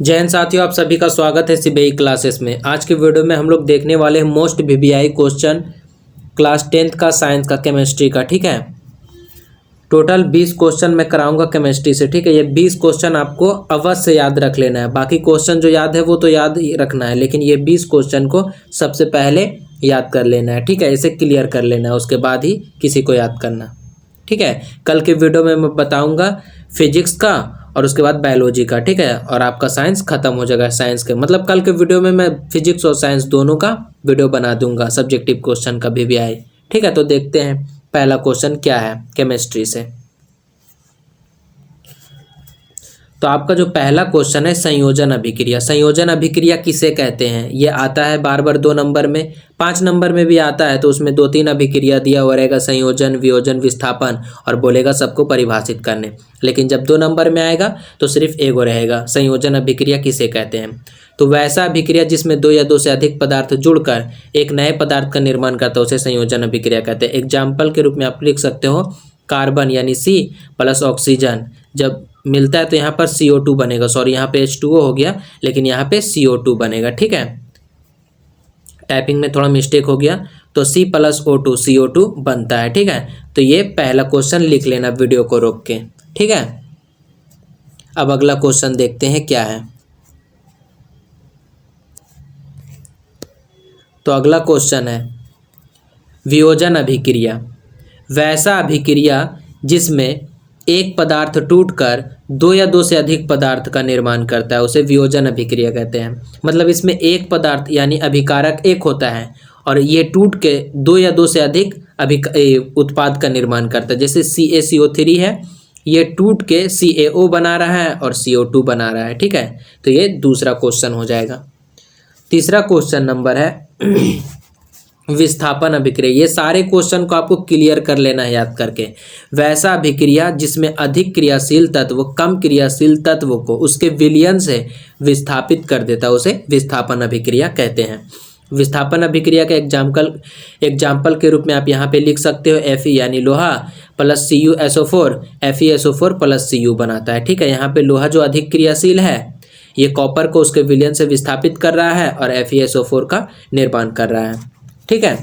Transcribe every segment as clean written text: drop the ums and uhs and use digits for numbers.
जय हिंद साथियों, आप सभी का स्वागत है सीबीआई क्लासेस में। आज के वीडियो में हम लोग देखने वाले हैं most VVI question class 10th का साइंस का केमिस्ट्री का। ठीक है, टोटल 20 क्वेश्चन मैं कराऊंगा केमिस्ट्री से। ठीक है, ये 20 क्वेश्चन आपको अवश्य याद रख लेना है। बाकी क्वेश्चन जो याद है वो तो याद ही रखना है, लेकिन ये 20 क्वेश्चन को सबसे पहले याद कर लेना है। ठीक है, इसे क्लियर कर लेना है, उसके बाद ही किसी को याद करना। ठीक है, कल के वीडियो में मैं बताऊंगा फिजिक्स का और उसके बाद बायोलॉजी का। ठीक है, और आपका साइंस खत्म हो जाएगा। साइंस के मतलब कल के वीडियो में मैं फिजिक्स और साइंस दोनों का वीडियो बना दूंगा, सब्जेक्टिव क्वेश्चन का वीवीआई। ठीक है, तो देखते हैं पहला क्वेश्चन क्या है केमिस्ट्री से। तो आपका जो पहला क्वेश्चन है संयोजन अभिक्रिया। संयोजन अभिक्रिया किसे कहते हैं? ये आता है बार बार 2 नंबर में, 5 नंबर में भी आता है। तो उसमें 2-3 अभिक्रिया दिया हुआ रहेगा, संयोजन, वियोजन, विस्थापन, और बोलेगा सबको परिभाषित करने। लेकिन जब 2 नंबर में आएगा तो सिर्फ एगो रहेगा, संयोजन अभिक्रिया किसे कहते हैं। तो वैसा अभिक्रिया जिसमें 2 या 2 से अधिक पदार्थ जुड़कर एक नए पदार्थ का निर्माण करता है उसे संयोजन अभिक्रिया कहते हैं। एग्जाम्पल के रूप में आप लिख सकते हो कार्बन यानी C प्लस ऑक्सीजन जब मिलता है तो यहाँ पर CO2 बनेगा। सॉरी, यहाँ पे H2O हो गया, लेकिन यहाँ पे CO2 बनेगा। ठीक है, टाइपिंग में थोड़ा मिस्टेक हो गया, तो C प्लस O2 CO2 बनता है। ठीक है, तो ये पहला क्वेश्चन लिख लेना वीडियो को रोक के। ठीक है, अब अगला क्वेश्चन देखते हैं क्या है। तो अगला क्वेश्चन है वियोजन अभिक्रिया। वैसा अभिक्रिया जिसमें एक पदार्थ टूटकर 2 या 2 से अधिक पदार्थ का निर्माण करता है उसे वियोजन अभिक्रिया कहते हैं। मतलब इसमें एक पदार्थ यानी अभिकारक एक होता है और ये टूट के 2 या 2 से अधिक उत्पाद का निर्माण करता है। जैसे CaCO3 है, ये टूट के CaO बना रहा है और CO2 बना रहा है। ठीक है, तो ये दूसरा क्वेश्चन हो जाएगा। तीसरा क्वेश्चन नंबर है विस्थापन अभिक्रिया। ये सारे क्वेश्चन को आपको क्लियर कर लेना है याद करके। वैसा अभिक्रिया जिसमें अधिक क्रियाशील तत्व कम क्रियाशील तत्व को उसके विलयन से विस्थापित कर देता है उसे विस्थापन अभिक्रिया कहते हैं। विस्थापन अभिक्रिया का एग्जाम्पल के रूप में आप यहाँ पे लिख सकते हो Fe यानी लोहा plus CuSO4 FeSO4 plus Cu बनाता है। ठीक है, यहाँ पे लोहा जो अधिक क्रियाशील है ये कॉपर को उसके विलयन से विस्थापित कर रहा है और FeSO4 का निर्माण कर रहा है। ठीक है,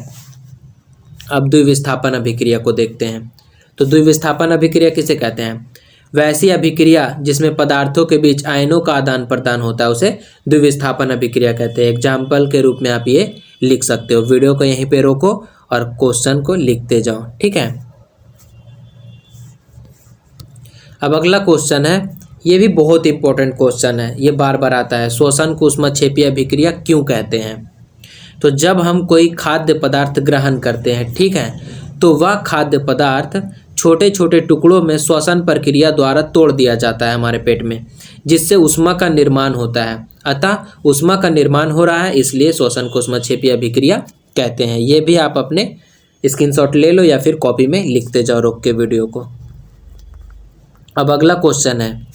अब द्विविस्थापन अभिक्रिया को देखते हैं। तो द्विविस्थापन अभिक्रिया किसे कहते हैं? वैसी अभिक्रिया जिसमें पदार्थों के बीच आयनों का आदान प्रदान होता है उसे द्विविस्थापन अभिक्रिया कहते हैं। एग्जाम्पल के रूप में आप ये लिख सकते हो। वीडियो को यहीं पे रोको और क्वेश्चन को लिखते जाओ। ठीक है, अब अगला क्वेश्चन है, ये भी बहुत इंपॉर्टेंट क्वेश्चन है, ये बार बार आता है। श्वसन को ऊष्मक्षेपीय अभिक्रिया क्यों कहते हैं? तो जब हम कोई खाद्य पदार्थ ग्रहण करते हैं, ठीक है, तो वह खाद्य पदार्थ छोटे छोटे टुकड़ों में श्वसन प्रक्रिया द्वारा तोड़ दिया जाता है हमारे पेट में, जिससे ऊष्मा का निर्माण होता है। अतः ऊष्मा का निर्माण हो रहा है, इसलिए श्वसन को ऊष्मक्षेपीय अभिक्रिया कहते हैं। ये भी आप अपने स्क्रीनशॉट ले लो या फिर कॉपी में लिखते जाओ रोक के वीडियो को। अब अगला क्वेश्चन है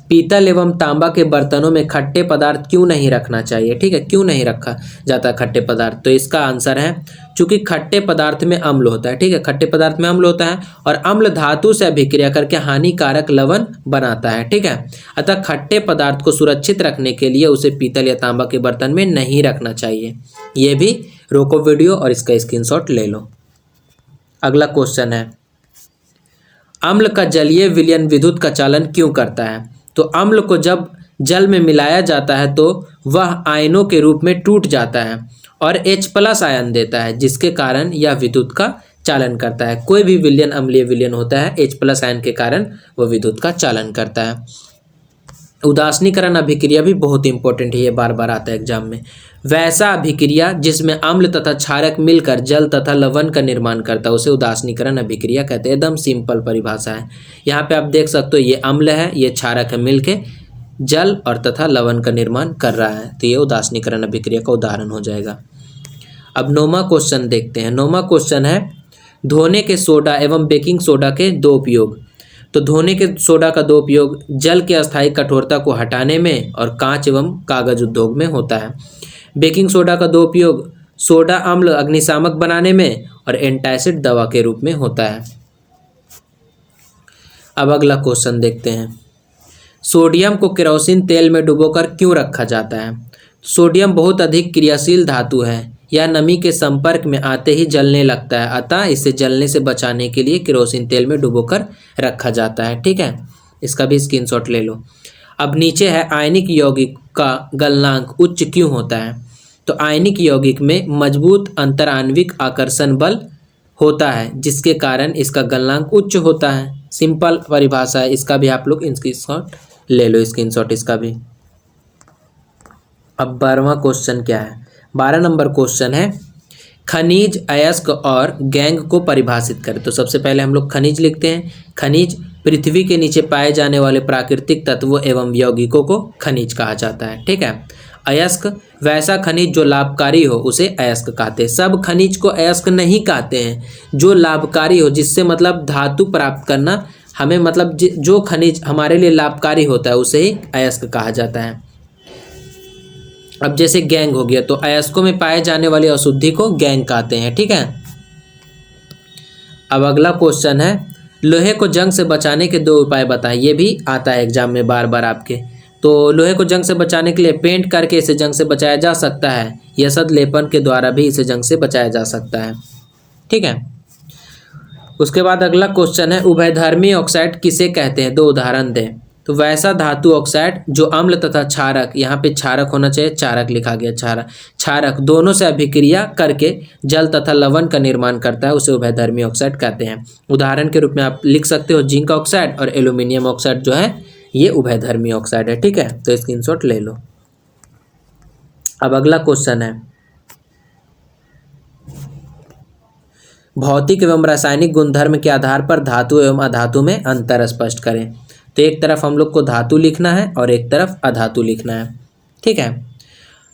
पीतल एवं तांबा के बर्तनों में खट्टे पदार्थ क्यों नहीं रखना चाहिए? ठीक है, क्यों नहीं रखा जाता खट्टे पदार्थ? तो इसका आंसर है चूंकि खट्टे पदार्थ में अम्ल होता है। ठीक है, खट्टे पदार्थ में अम्ल होता है और अम्ल धातु से अभिक्रिया करके हानिकारक लवण बनाता है। ठीक है, अतः खट्टे पदार्थ को सुरक्षित रखने के लिए उसे पीतल या तांबा के बर्तन में नहीं रखना चाहिए। ये भी रोको वीडियो और इसका स्क्रीनशॉट ले लो। अगला क्वेश्चन है अम्ल का जलीय विलयन विद्युत का चालन क्यों करता है? तो अम्ल को जब जल में मिलाया जाता है तो वह आयनों के रूप में टूट जाता है और H+ आयन देता है, जिसके कारण यह विद्युत का चालन करता है। कोई भी विलयन अम्लीय विलयन होता है, H+ आयन के कारण वह विद्युत का चालन करता है। उदासीनीकरण अभिक्रिया भी बहुत इंपॉर्टेंट है, ये बार बार आता है एग्जाम में। वैसा अभिक्रिया जिसमें अम्ल तथा क्षारक मिलकर जल तथा लवण का निर्माण करता है उसे उदासीनीकरण अभिक्रिया कहते हैं। एकदम सिंपल परिभाषा है। यहाँ पे आप देख सकते हो ये अम्ल है, ये क्षारक है, मिलके जल और तथा लवण का निर्माण कर रहा है, तो ये उदासीनीकरण अभिक्रिया का उदाहरण हो जाएगा। अब 9वां क्वेश्चन देखते हैं। 9वां क्वेश्चन है धोने के सोडा एवं बेकिंग सोडा के 2 उपयोग। तो धोने के सोडा का 2 उपयोग जल के अस्थायी कठोरता को हटाने में और कांच एवं कागज उद्योग में होता है। बेकिंग सोडा का 2 उपयोग सोडा अम्ल अग्निशामक बनाने में और एंटासिड दवा के रूप में होता है। अब अगला क्वेश्चन देखते हैं। सोडियम को केरोसिन तेल में डुबोकर क्यों रखा जाता है? सोडियम बहुत अधिक क्रियाशील धातु है, यह नमी के संपर्क में आते ही जलने लगता है, अतः इसे जलने से बचाने के लिए केरोसिन तेल में डुबोकर रखा जाता है। ठीक है, इसका भी स्क्रीनशॉट ले लो। अब नीचे है आयनिक यौगिक का गलनांक उच्च क्यों होता है? तो आयनिक यौगिक में मजबूत अंतराण्विक आकर्षण बल होता है, जिसके कारण इसका गलनांक उच्च होता है। सिंपल परिभाषा है, इसका भी आप लोग स्क्रीनशॉट ले लो, स्क्रीनशॉट इसका भी। अब 12वां क्वेश्चन क्या है? 12 नंबर क्वेश्चन है खनिज, अयस्क और गैंग को परिभाषित करें। तो सबसे पहले हम लोग खनिज लिखते हैं। खनिज पृथ्वी के नीचे पाए जाने वाले प्राकृतिक तत्वों एवं यौगिकों को खनिज कहा जाता है। ठीक है। अयस्क वैसा खनिज जो लाभकारी हो उसे अयस्क कहते हैं। सब खनिज को अयस्क नहीं कहते हैं, जो लाभकारी हो, जिससे मतलब धातु प्राप्त करना हमें मतलब जो खनिज हमारे लिए लाभकारी होता है उसे ही अयस्क कहा जाता है। अब जैसे गैंग हो गया, तो अयस्कों में पाए जाने वाली अशुद्धि को गैंग कहते हैं। ठीक है। अब अगला क्वेश्चन है लोहे को जंग से बचाने के 2 उपाय बताएं। ये भी आता है एग्जाम में बार बार आपके। तो लोहे को जंग से बचाने के लिए पेंट करके इसे जंग से बचाया जा सकता है, या सद लेपन के द्वारा भी इसे जंग से बचाया जा सकता है। ठीक है। उसके बाद अगला क्वेश्चन है उभयधर्मी ऑक्साइड किसे कहते हैं? 2 उदाहरण दें। तो वैसा धातु ऑक्साइड जो अम्ल तथा क्षारक, यहाँ पे क्षारक होना चाहिए, क्षारक लिखा गया, क्षारक दोनों से अभिक्रिया करके जल तथा लवण का निर्माण करता है, उसे उभयधर्मी ऑक्साइड कहते हैं। उदाहरण के रूप में आप लिख सकते हो जिंक ऑक्साइड और एल्यूमिनियम ऑक्साइड जो है ये उभयधर्मी ऑक्साइड है। ठीक है, तो स्क्रीनशॉट ले लो। अब अगला क्वेश्चन है भौतिक एवं रासायनिक गुणधर्म के आधार पर धातु एवं अधातु में अंतर स्पष्ट करें। तो एक तरफ हम लोग को धातु लिखना है और एक तरफ अधातु लिखना है। ठीक है।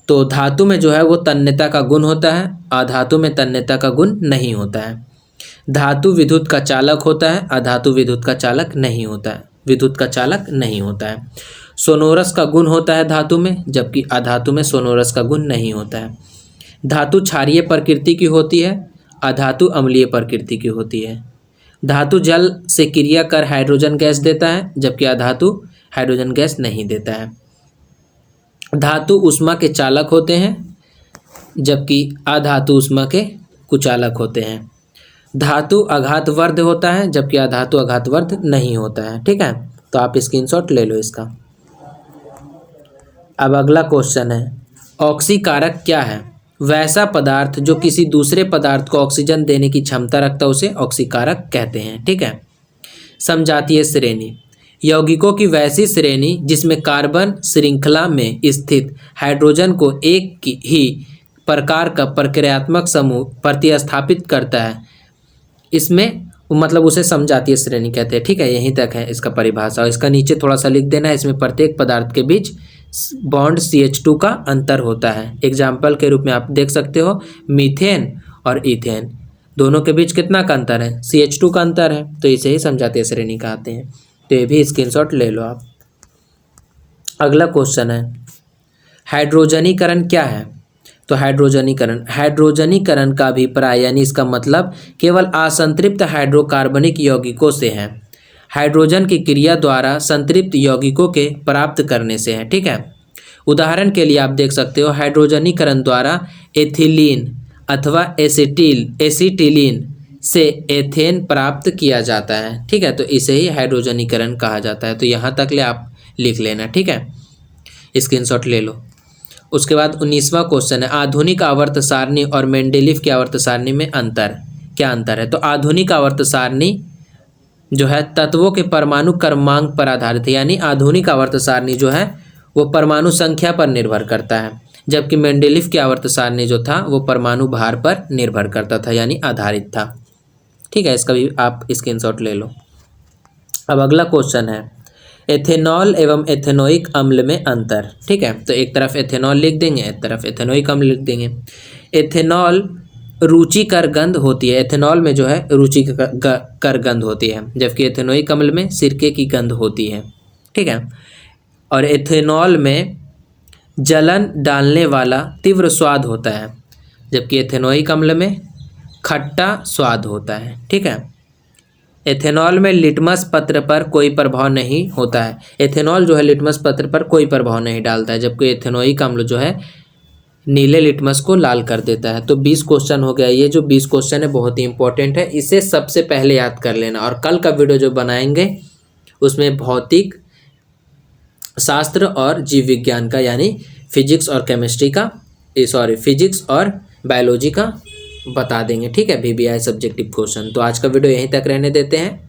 तो धातु में जो है वो तन्यता का गुण होता है, अधातु में तन्यता का गुण नहीं होता है। धातु विद्युत का चालक होता है, अधातु विद्युत का चालक नहीं होता है, विद्युत का चालक नहीं होता है। सोनोरस का गुण होता है धातु में, जबकि अधातु में सोनोरस का गुण नहीं होता है। धातु क्षारीय प्रकृति की होती है, अधातु अम्लीय प्रकृति की होती है। धातु जल से क्रिया कर हाइड्रोजन गैस देता है, जबकि अधातु हाइड्रोजन गैस नहीं देता है। धातु ऊष्मा के चालक होते हैं, जबकि अधातु ऊष्मा के कुचालक होते हैं। धातु आघातवर्ध होता है, जबकि अधातु आघातवर्ध नहीं होता है। ठीक है, तो आप स्क्रीनशॉट ले लो इसका। अब अगला क्वेश्चन है ऑक्सीकारक क्या है? वैसा पदार्थ जो किसी दूसरे पदार्थ को ऑक्सीजन देने की क्षमता रखता है उसे ऑक्सीकारक कहते हैं। ठीक है। समजातीय श्रेणी यौगिकों की वैसी श्रेणी जिसमें कार्बन श्रृंखला में स्थित हाइड्रोजन को एक ही प्रकार का प्रक्रियात्मक समूह प्रतिस्थापित करता है, इसमें मतलब उसे समजातीय श्रेणी कहते हैं। ठीक है, यहीं तक है इसका परिभाषा। और इसका नीचे थोड़ा सा लिख देना है, इसमें प्रत्येक पदार्थ के बीच बॉन्ड CH2 का अंतर होता है। एग्जाम्पल के रूप में आप देख सकते हो मीथेन और इथेन, दोनों के बीच कितना का अंतर है? CH2 का अंतर है, तो इसे ही समजातीय श्रेणी कहते हैं। तो ये भी स्क्रीनशॉट ले लो आप। अगला क्वेश्चन है हाइड्रोजनीकरण क्या है? तो हाइड्रोजनीकरण का अभिप्राय यानी इसका मतलब केवल असंतृप्त हाइड्रोकार्बनिक यौगिकों से है, हाइड्रोजन की क्रिया द्वारा संतृप्त यौगिकों के प्राप्त करने से है। ठीक है। उदाहरण के लिए आप देख सकते हो हाइड्रोजनीकरण द्वारा एथिलीन अथवा एसिटिलीन से एथेन प्राप्त किया जाता है। ठीक है, तो इसे ही हाइड्रोजनीकरण कहा जाता है। तो यहाँ तक ले आप लिख लेना। ठीक है, स्क्रीनशॉट ले लो। उसके बाद 19वां क्वेश्चन है आधुनिक आवर्त सारणी और मेंडेलीव की आवर्त सारणी में क्या अंतर है? तो आधुनिक आवर्त सारणी जो है तत्वों के परमाणु क्रमांक पर आधारित है, यानी आधुनिक आवर्त सारणी जो है वो परमाणु संख्या पर निर्भर करता है, जबकि मेंडेलीव की आवर्त सारणी जो था वो परमाणु भार पर निर्भर करता था, यानी आधारित था। ठीक है, इसका भी आप स्क्रीनशॉट ले लो। अब अगला क्वेश्चन है एथेनॉल एवं एथेनोइक अम्ल में अंतर। ठीक है, तो एक तरफ एथेनॉल लिख देंगे, एक तरफ एथेनोइक अम्ल लिख देंगे। एथेनॉल रुचिकर गंध होती है, एथेनॉल में जो है रुचिकर गंध होती है, जबकि एथेनोइक अम्ल में सिरके की गंध होती है। ठीक है। और एथेनॉल में जलन डालने वाला तीव्र स्वाद होता है, जबकि एथेनोइक अम्ल में खट्टा स्वाद होता है। ठीक है, एथेनॉल में लिटमस पत्र पर कोई प्रभाव नहीं होता है। एथेनॉल जो है लिटमस पत्र पर कोई प्रभाव नहीं डालता है, जबकि एथेनोइक अम्ल जो है नीले लिटमस को लाल कर देता है। तो 20 क्वेश्चन हो गया। ये जो 20 क्वेश्चन है बहुत ही इंपॉर्टेंट है, इसे सबसे पहले याद कर लेना। और कल का वीडियो जो बनाएंगे उसमें भौतिक शास्त्र और जीव विज्ञान का यानी फिजिक्स और केमिस्ट्री का फिजिक्स और बायोलॉजी का बता देंगे, ठीक है, VBI सब्जेक्टिव क्वेश्चन। तो आज का वीडियो यहीं तक रहने देते हैं।